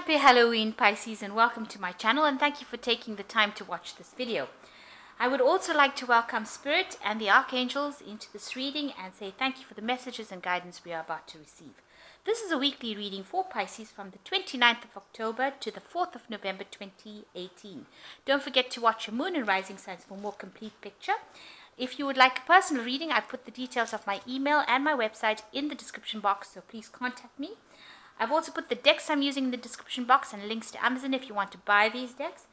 Happy Halloween, Pisces, and welcome to my channel, and thank you for taking the time to watch this video. I would also like to welcome Spirit and the Archangels into this reading and say thank you for the messages and guidance we are about to receive. This is a weekly reading for Pisces from the 29th of October to the 4th of November 2018. Don't forget to watch your moon and rising signs for a more complete picture. If you would like a personal reading, I put the details of my email and my website in the description box, so please contact me. I've also put the decks I'm using in the description box and links to Amazon if you want to buy these decks.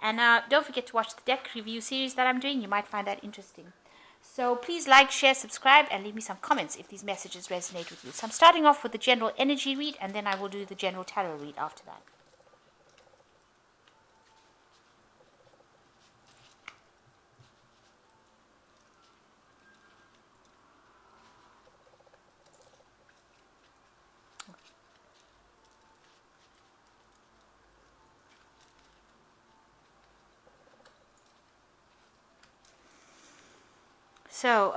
And don't forget to watch the deck review series that I'm doing. You might find that interesting. So please like, share, subscribe, and leave me some comments if these messages resonate with you. So I'm starting off with the general energy read, and then I will do the general tarot read after that. So,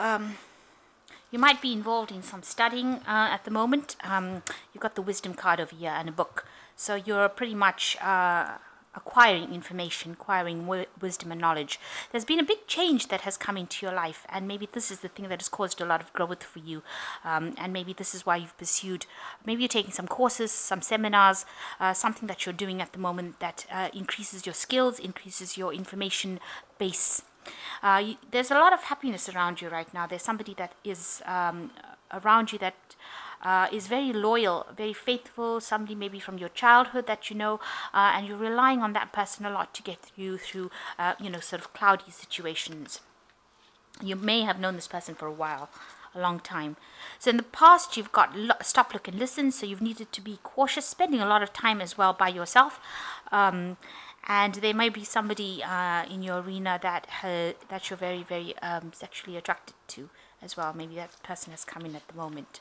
you might be involved in some studying at the moment. You've got the wisdom card over here and a book. So you're pretty much acquiring information, acquiring wisdom and knowledge. There's been a big change that has come into your life, and maybe this is the thing that has caused a lot of growth for you. And maybe this is why you've pursued, maybe you're taking some courses, some seminars, something that you're doing at the moment that increases your skills, increases your information base. There's a lot of happiness around you right now. There's somebody that is around you that is very loyal, very faithful, somebody maybe from your childhood that you know, and you're relying on that person a lot to get you through, sort of cloudy situations. You may have known this person for a while, a long time. So in the past, you've got stop, look, and listen, so you've needed to be cautious, spending a lot of time as well by yourself. And there might be somebody in your arena that you're very, very sexually attracted to as well. Maybe that person has come in at the moment.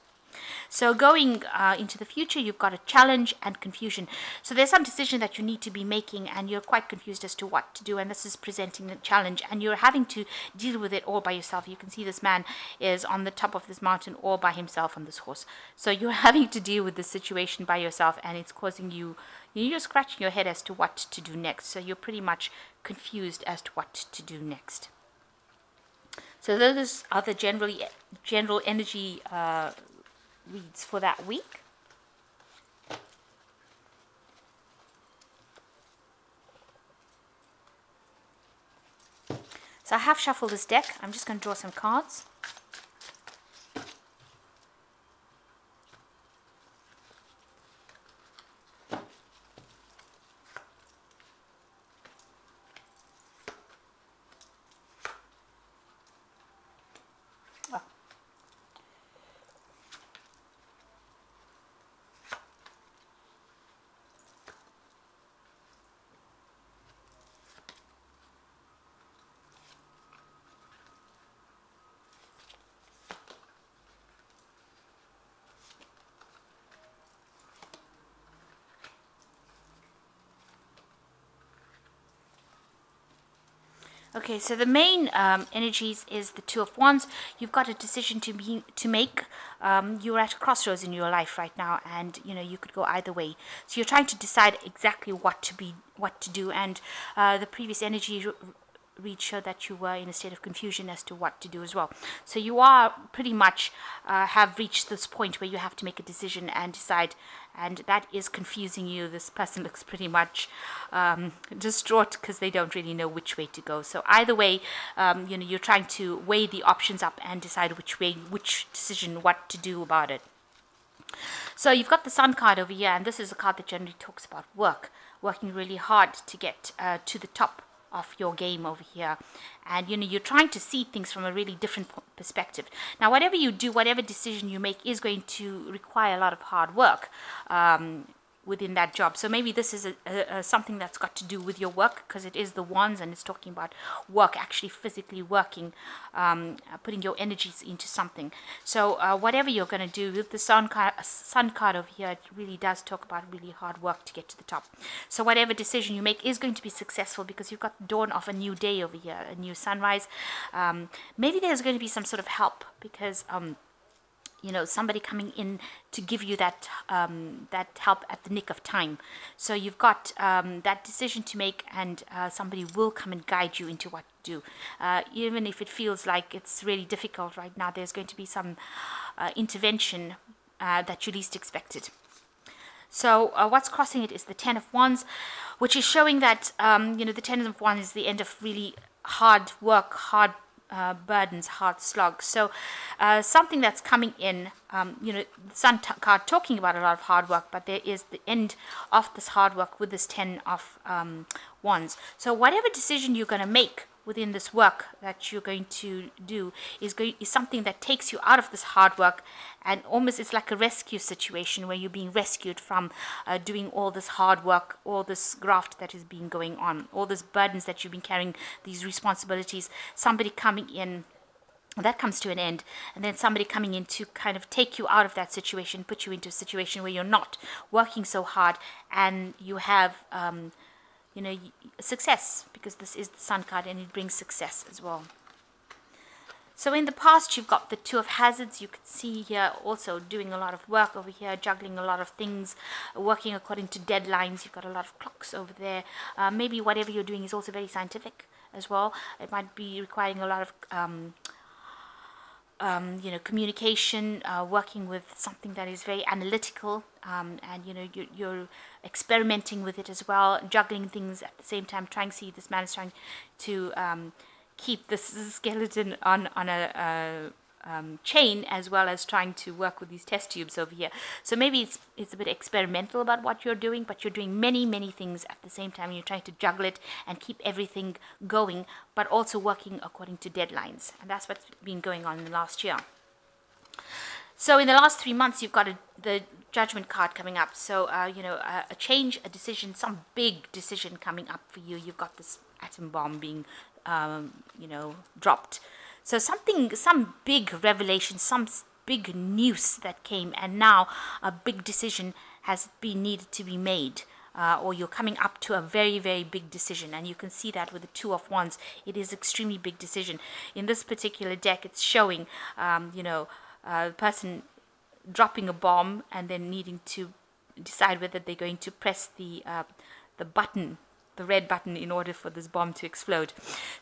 So going into the future, you've got a challenge and confusion. So there's some decision that you need to be making, and you're quite confused as to what to do. And this is presenting a challenge, and you're having to deal with it all by yourself. You can see this man is on the top of this mountain all by himself on this horse. So you're having to deal with this situation by yourself, and it's causing you're scratching your head as to what to do next. So you're pretty much confused as to what to do next. So those are the general energy reads for that week. So I have shuffled this deck. I'm just going to draw some cards. Okay, so the main energies is the Two of Wands. You've got a decision to make. You're at a crossroads in your life right now, and you could go either way. So you're trying to decide exactly what to do. And the previous energy read showed that you were in a state of confusion as to what to do as well. So you are pretty much have reached this point where you have to make a decision and decide, and that is confusing you. This person looks pretty much distraught because they don't really know which way to go. So either way, you're trying to weigh the options up and decide which decision, what to do about it. So you've got the Sun card over here, and this is a card that generally talks about working really hard to get to the top of your game over here, and you're trying to see things from a really different perspective. Now whatever you do, whatever decision you make is going to require a lot of hard work within that job. So maybe this is something that's got to do with your work, because it is the Wands and it's talking about work, actually physically working, putting your energies into something. So whatever you're going to do with the Sun card over here, it really does talk about really hard work to get to the top. So whatever decision you make is going to be successful, because you've got the dawn of a new day over here, a new sunrise. Maybe there's going to be some sort of help, because somebody coming in to give you that that help at the nick of time. So you've got that decision to make, and somebody will come and guide you into what to do. Even if it feels like it's really difficult right now, there's going to be some intervention that you least expected. So what's crossing it is the Ten of Wands, which is showing that, the Ten of Wands is the end of really hard work, hard burdens, hard slog. So something that's coming in, the Sun card talking about a lot of hard work, but there is the end of this hard work with this Ten of Wands. So whatever decision you're going to make within this work that you're going to do is something that takes you out of this hard work, and almost it's like a rescue situation where you're being rescued from doing all this hard work, all this graft that has been going on, all these burdens that you've been carrying, these responsibilities. Somebody coming in, that comes to an end, and then somebody coming in to kind of take you out of that situation, put you into a situation where you're not working so hard, and you have success, because this is the Sun card and it brings success as well. So in the past, you've got the Two of Hazards. You could see here also doing a lot of work over here, juggling a lot of things, working according to deadlines. You've got a lot of clocks over there. Maybe whatever you're doing is also very scientific as well. It might be requiring a lot of communication, working with something that is very analytical, and you're experimenting with it as well, juggling things at the same time. This man is trying to keep this skeleton on a chain, as well as trying to work with these test tubes over here. So maybe it's a bit experimental about what you're doing, but you're doing many things at the same time. You're trying to juggle it and keep everything going, but also working according to deadlines. And that's what's been going on in the last year. So in the last 3 months, you've got the Judgment card coming up. So, a change, a decision, some big decision coming up for you. You've got this atom bomb being, dropped. So some big revelation, some big news that came, and now a big decision has been needed to be made. Or you're coming up to a very, very big decision. And you can see that with the Two of Wands. It is extremely big decision. In this particular deck, it's showing, a person dropping a bomb and then needing to decide whether they're going to press the button, the red button, in order for this bomb to explode.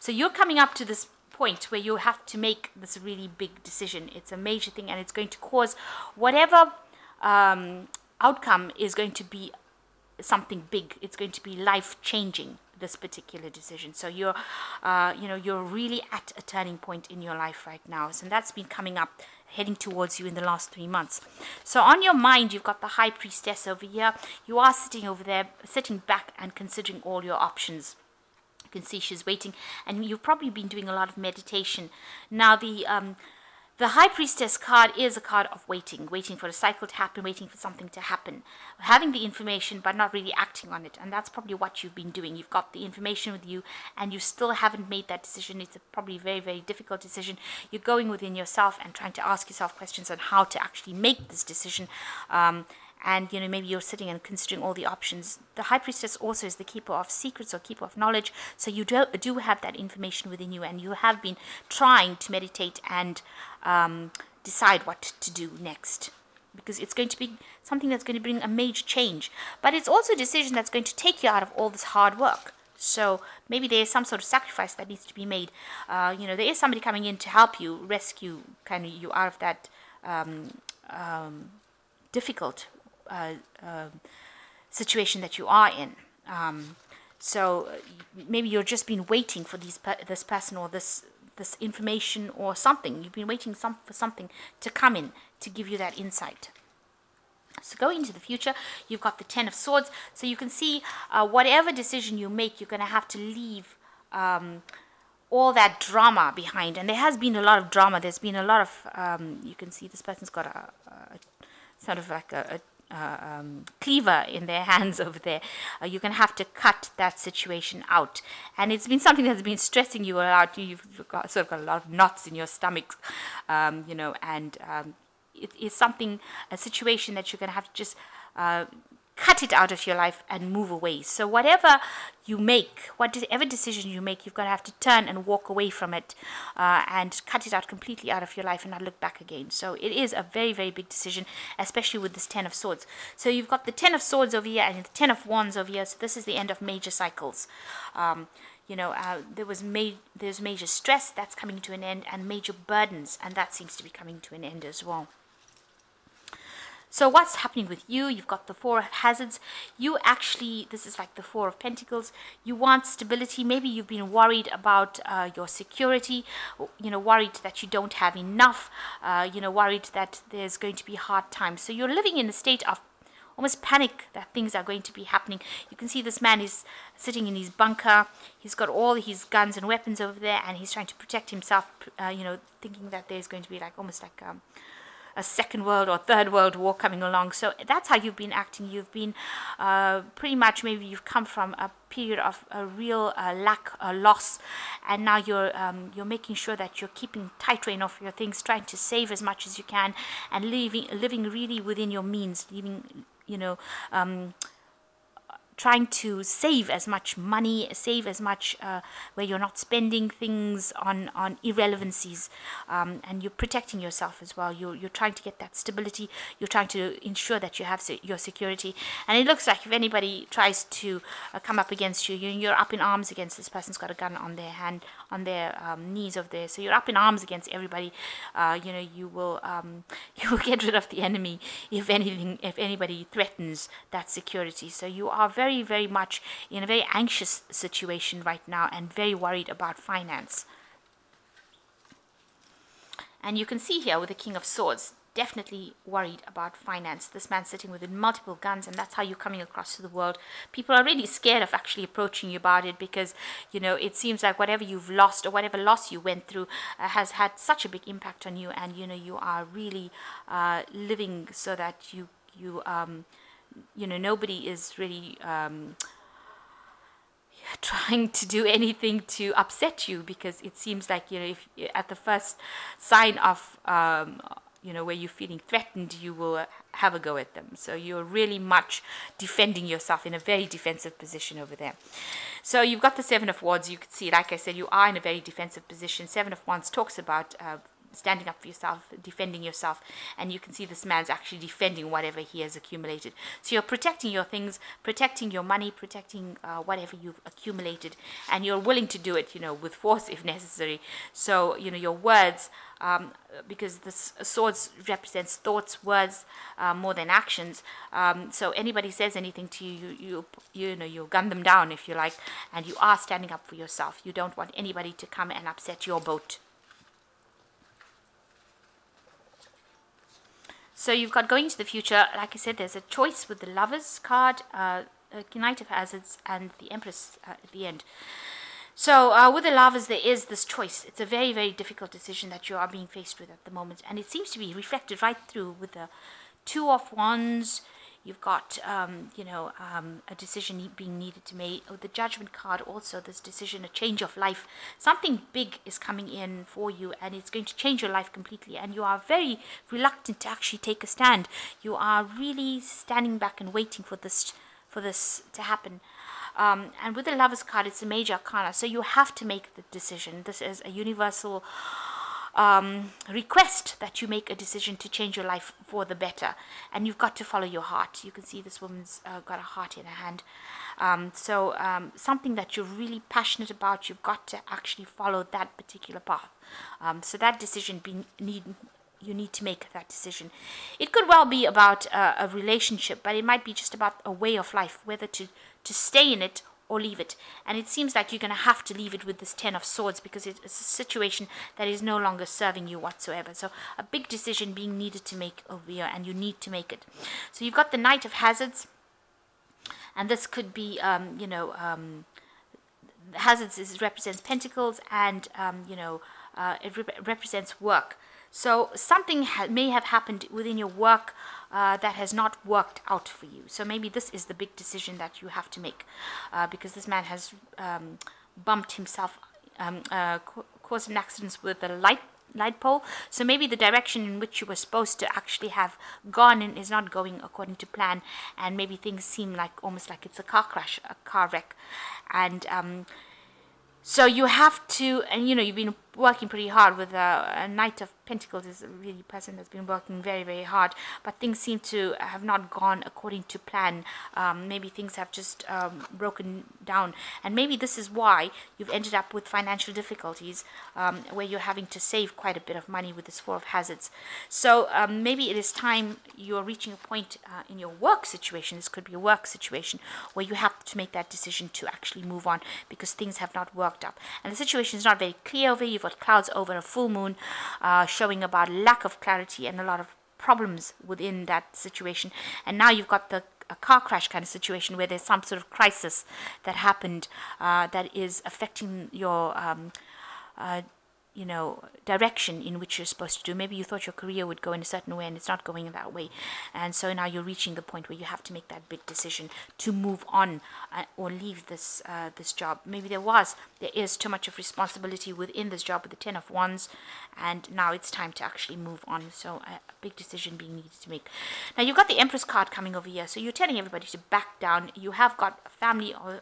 So you're coming up to this point where you have to make this really big decision. It's a major thing, and it's going to cause whatever outcome is going to be something big. It's going to be life-changing, this particular decision. So you're really at a turning point in your life right now. So that's been coming up, heading towards you in the last 3 months. So on your mind, you've got the High Priestess over here. You are sitting over there, sitting back and considering all your options. You can see she's waiting, and you've probably been doing a lot of meditation. Now the High Priestess card is a card of waiting for a cycle to happen, waiting for something to happen, having the information but not really acting on it. And that's probably what you've been doing. You've got the information with you and you still haven't made that decision. It's probably a very, very difficult decision. You're going within yourself and trying to ask yourself questions on how to actually make this decision. And maybe you're sitting and considering all the options. The High Priestess also is the keeper of secrets or keeper of knowledge. So you do have that information within you, and you have been trying to meditate and decide what to do next, because it's going to be something that's going to bring a major change. But it's also a decision that's going to take you out of all this hard work. So maybe there's some sort of sacrifice that needs to be made. There is somebody coming in to help you, rescue kind of you out of that difficult situation that you are in. So maybe you've just been waiting for this person or this information or something. You've been waiting for something to come in to give you that insight. So going into the future, you've got the Ten of Swords. So you can see whatever decision you make, you're going to have to leave all that drama behind. And there has been a lot of drama. There's been a lot of, you can see this person's got a sort of like a cleaver in their hands over there. You're going to have to cut that situation out. And it's been something that's been stressing you out. You've got a lot of knots in your stomach, it is a situation that you're going to have to just cut it out of your life and move away. So whatever you make, whatever decision you make, you've got to have to turn and walk away from it, and cut it out completely out of your life and not look back again. So it is a very, very big decision, especially with this 10 of Swords. So you've got the 10 of Swords over here and the 10 of Wands over here. So this is the end of major cycles. There's major stress that's coming to an end, and major burdens, and that seems to be coming to an end as well. So what's happening with you? You've got the Four of Hazards. You actually, this is like the Four of Pentacles. You want stability. Maybe you've been worried about your security, worried that you don't have enough, worried that there's going to be hard times. So you're living in a state of almost panic that things are going to be happening. You can see this man is sitting in his bunker. He's got all his guns and weapons over there, and he's trying to protect himself, thinking that there's going to be almost like a second world or third world war coming along. So that's how you've been acting. You've been pretty much, maybe you've come from a period of a real lack, loss, and now you're making sure that you're keeping tight rein of your things, trying to save as much as you can, and living really within your means, trying to save as much money, save as much where you're not spending things on irrelevancies, and you're protecting yourself as well. You're trying to get that stability. You're trying to ensure that you have your security. And it looks like if anybody tries to come up against you, you're up in arms against this person's got a gun on their hand, on their knees over there. So you're up in arms against everybody. You will get rid of the enemy if anybody threatens that security. So you are very, very much in a very anxious situation right now, and very worried about finance. And you can see here with the King of Swords, definitely worried about finance. This man sitting with multiple guns, and that's how you're coming across to the world. People are really scared of actually approaching you about it, because it seems like whatever you've lost or whatever loss you went through has had such a big impact on you, and you are really living so that nobody is really trying to do anything to upset you, because it seems like if at the first sign of where you're feeling threatened, you will have a go at them. So you're really much defending yourself, in a very defensive position over there. So you've got the Seven of Wands. You can see, like I said, you are in a very defensive position. Seven of Wands talks about standing up for yourself, defending yourself, and you can see this man's actually defending whatever he has accumulated. So you're protecting your things, protecting your money, protecting whatever you've accumulated, and you're willing to do it, with force if necessary. So your words, because this swords represents thoughts, words more than actions. So anybody says anything to you, you gun them down if you like, and you are standing up for yourself. You don't want anybody to come and upset your boat. So you've got going into the future. Like I said, there's a choice with the Lovers card, Knight of Hazards, and the Empress at the end. So with the Lovers, there is this choice. It's a very, very difficult decision that you are being faced with at the moment, and it seems to be reflected right through with the Two of Wands. You've got, a decision being needed to make. With the Judgment card also, this decision, a change of life. Something big is coming in for you, and it's going to change your life completely. And you are very reluctant to actually take a stand. You are really standing back and waiting for this to happen. And with the Lovers card, it's a major arcana. So you have to make the decision. This is a universal request that you make a decision to change your life for the better, and you've got to follow your heart. You can see this woman's got a heart in her hand. Something that you're really passionate about, you've got to actually follow that particular path. So that decision you need to make that decision. It could well be about a relationship, but it might be just about a way of life, whether to stay in it or leave it. And it seems like you're going to have to leave it with this Ten of Swords, because it's a situation that is no longer serving you whatsoever. So a big decision being needed to make over here, and you need to make it. So you've got the Knight of Hazards, and this could be Hazards represents Pentacles, and it represents work. So something may have happened within your work that has not worked out for you. So maybe this is the big decision that you have to make, because this man has bumped himself, caused an accident with a light pole. So maybe the direction in which you were supposed to actually have gone in is not going according to plan, and maybe things seem like almost like it's a car crash, a car wreck. And so you have to, and you've been working pretty hard with a Knight of Pentacles is a really person that's been working very, very hard, but things seem to have not gone according to plan. Maybe things have just broken down, and maybe this is why you've ended up with financial difficulties, where you're having to save quite a bit of money with this Four of Hazards. So maybe it is time you're reaching a point in your work situation. This could be a work situation where you have to make that decision to actually move on because things have not worked up, and the situation is not very clear over. You've got clouds over a full moon, showing about lack of clarity and a lot of problems within that situation. And now you've got a car crash kind of situation where there's some sort of crisis that happened that is affecting your direction in which you're supposed to do. Maybe you thought your career would go in a certain way and it's not going in that way. And so now you're reaching the point where you have to make that big decision to move on or leave this job. Maybe there is too much of responsibility within this job with the Ten of Wands, and now it's time to actually move on. So a big decision being needed to make. Now you've got the Empress card coming over here. So you're telling everybody to back down. You have got a family, or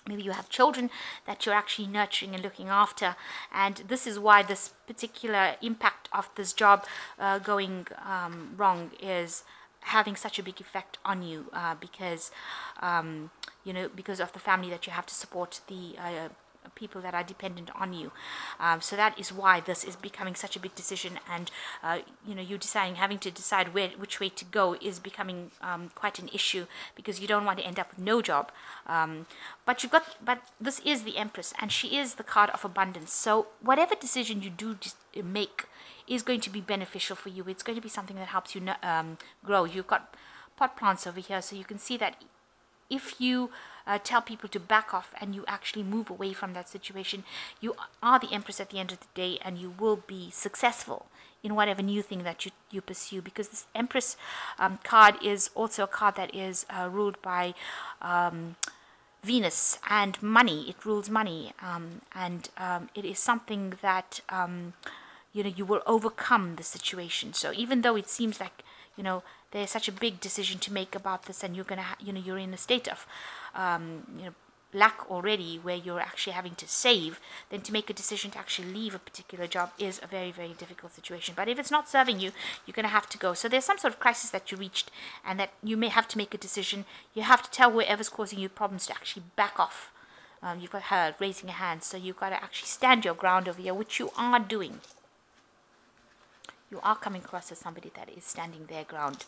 maybe you have children that you're actually nurturing and looking after, and this is why this particular impact of this job going wrong is having such a big effect on you, because because of the family that you have to support, the people that are dependent on you. So that is why this is becoming such a big decision, and you having to decide which way to go is becoming quite an issue, because you don't want to end up with no job. But this is the Empress, and she is the card of abundance. So whatever decision you do make is going to be beneficial for you. It's going to be something that helps you grow. You've got pot plants over here, so you can see that if you tell people to back off and you actually move away from that situation, you are the Empress at the end of the day, and you will be successful in whatever new thing that you pursue, because this Empress card is also a card that is ruled by Venus and money. It rules money, and it is something that you will overcome the situation. So even though it seems like there's such a big decision to make about this, and you're gonna you're in a state of lack already, where you're actually having to save, then to make a decision to actually leave a particular job is a very, very difficult situation. But if it's not serving you, you're going to have to go. So there's some sort of crisis that you reached, and that you may have to make a decision. You have to tell whoever's causing you problems to actually back off. You've got her raising a hand, so you've got to actually stand your ground over here, which you are doing. You are coming across as somebody that is standing their ground,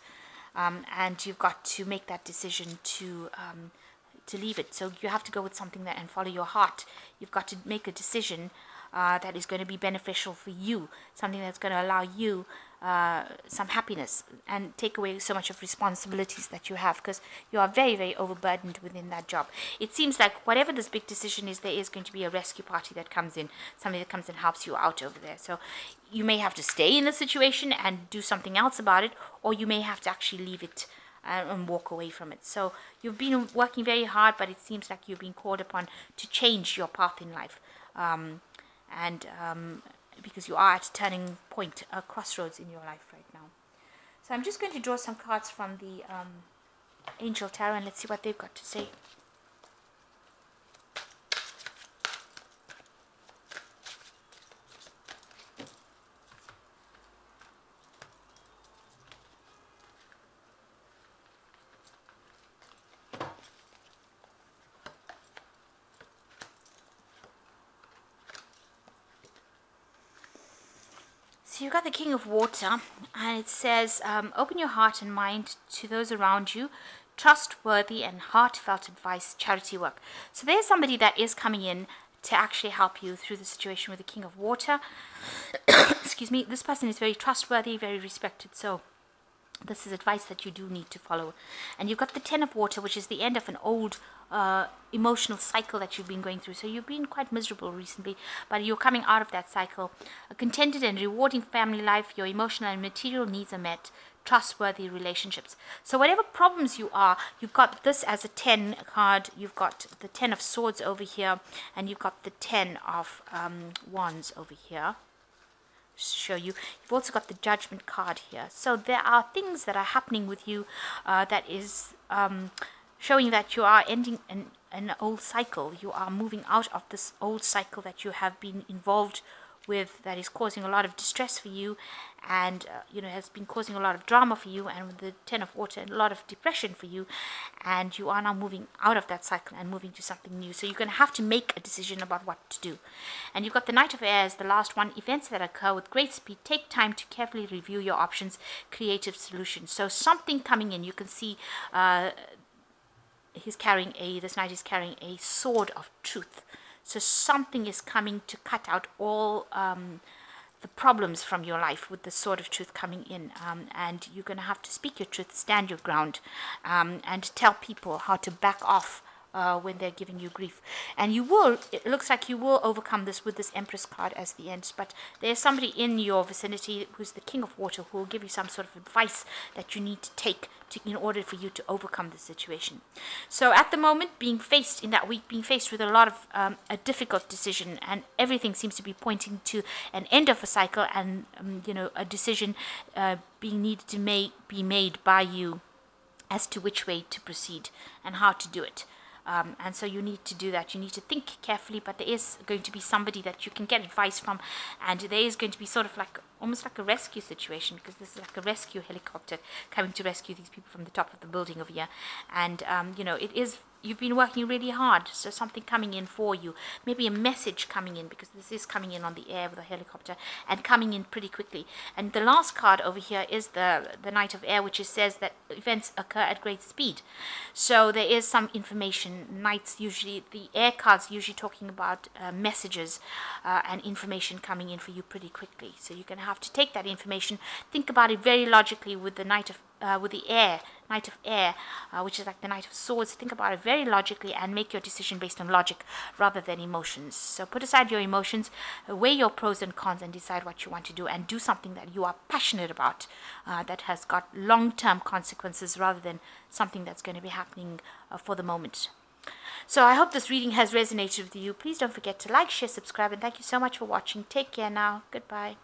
and you've got to make that decision to leave it. So you have to go with something and follow your heart. You've got to make a decision that is going to be beneficial for you, something that's going to allow you some happiness and take away so much of responsibilities that you have, because you are very, very overburdened within that job. It seems like whatever this big decision is, there is going to be a rescue party that comes in, somebody that comes and helps you out over there. So you may have to stay in the situation and do something else about it, or you may have to actually leave it and walk away from it. So you've been working very hard, but it seems like you've been called upon to change your path in life, because you are at a turning point, a crossroads in your life right now. So I'm just going to draw some cards from the Angel Tarot, and let's see what they've got to say. So you've got the King of Water, and it says, open your heart and mind to those around you, trustworthy and heartfelt advice, charity work. So there's somebody that is coming in to actually help you through the situation with the King of Water. Excuse me. This person is very trustworthy, very respected. So this is advice that you do need to follow. And you've got the Ten of Water, which is the end of an old emotional cycle that you've been going through. So you've been quite miserable recently, but you're coming out of that cycle. A contented and rewarding family life, your emotional and material needs are met, trustworthy relationships. So whatever problems you are, you've got this as a 10 card, you've got the 10 of Swords over here, and you've got the 10 of Wands over here. show you. You've also got the Judgment card here. So there are things that are happening with you that is showing that you are ending an old cycle. You are moving out of this old cycle that you have been involved with, that is causing a lot of distress for you, and has been causing a lot of drama for you, and with the Ten of Water, a lot of depression for you, and you are now moving out of that cycle and moving to something new. So you're going to have to make a decision about what to do. And you've got the Knight of Air as the last one. Events that occur with great speed. Take time to carefully review your options. Creative solutions. So something coming in. You can see this knight is carrying a sword of truth. So something is coming to cut out all the problems from your life with the sword of truth coming in. And you're going to have to speak your truth, stand your ground, and tell people how to back off when they're giving you grief. And it looks like you will overcome this with this Empress card as the end. But there's somebody in your vicinity who's the King of Water who will give you some sort of advice that you need to take in order for you to overcome the situation. So at the moment, being faced with a lot of a difficult decision, and everything seems to be pointing to an end of a cycle, and a decision being needed to be made by you as to which way to proceed and how to do it. And so you need to do that. You need to think carefully, but there is going to be somebody that you can get advice from, and there is going to be sort of almost like a rescue situation, because this is like a rescue helicopter coming to rescue these people from the top of the building over here. And you've been working really hard, so something coming in for you, maybe a message coming in, because this is coming in on the air with a helicopter and coming in pretty quickly. And the last card over here is the Knight of Air, which says that events occur at great speed. So there is some information. The air cards usually talking about messages and information coming in for you pretty quickly. So you're going to have to take that information, think about it very logically with the Knight of Air, which is like the Knight of Swords. Think about it very logically and make your decision based on logic rather than emotions. So put aside your emotions, weigh your pros and cons, and decide what you want to do, and do something that you are passionate about, that has got long-term consequences rather than something that's going to be happening for the moment. So I hope this reading has resonated with you. Please don't forget to like, share, subscribe, and thank you so much for watching. Take care now. Goodbye.